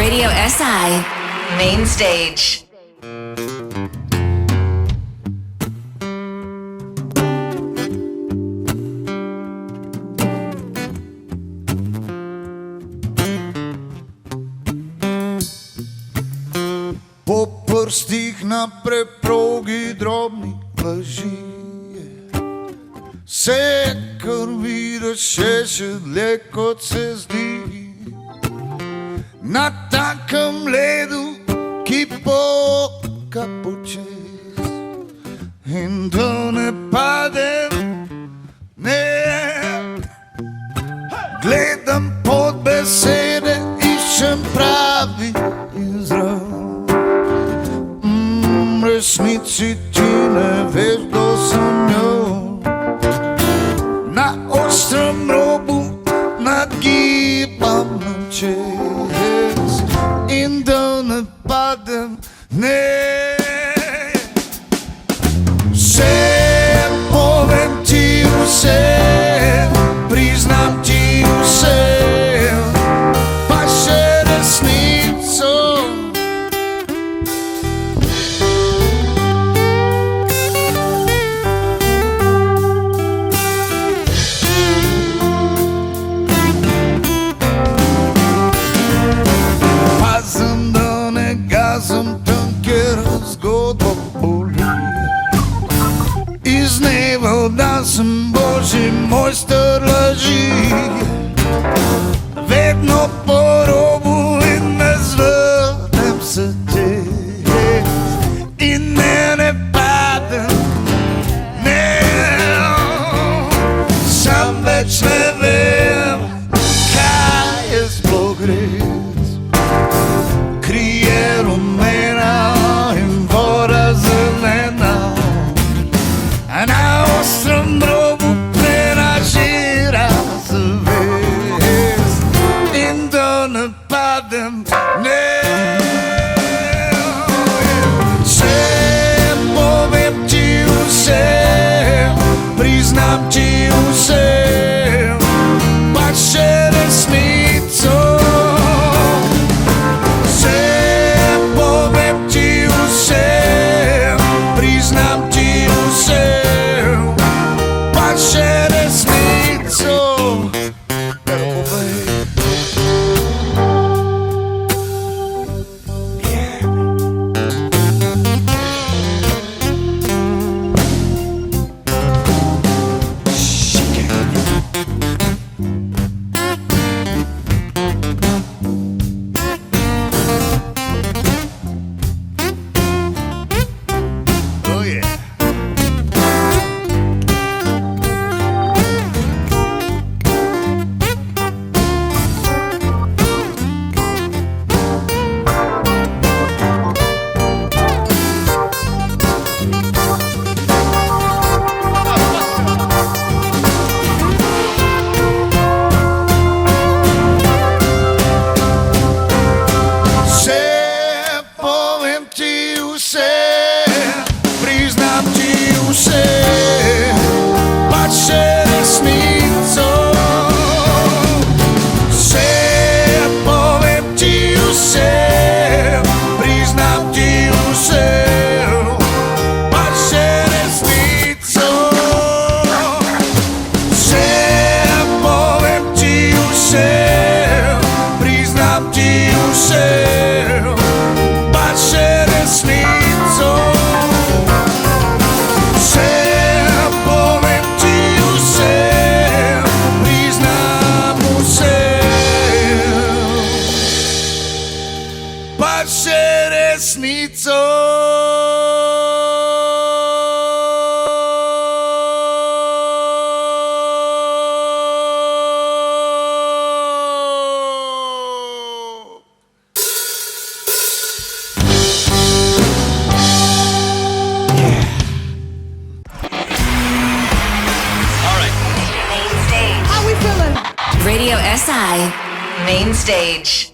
Radio SI Main Stage. Po prstih na preprogi drobni lažije se krvi razše še dlje kot se zdi. Na takem ledu, ki poka počez in da ne padem, ne. Gledam pod besede, iščem pravi izraz. Resnici ti ne veš, kdo sem jo. Na ostrem robu nagibam na čez in da ne padem, ne. Vse povem ti, vse priznam ti, vse pa še resnico. Sem tam, kjer zgodba boli. Iz dneva v dan sem božji mojster laži. Vedno po robu in ne zvrnem se te in ne padem, ne. Sam več ne vem, kaj je sploh res. Krije rumena in voda zelena, a na ostrem robu prenažira zavest in da ne padem, ne. Vse povem ti, vse priznam ti, vse pa še resnico. Radio SI Main Stage.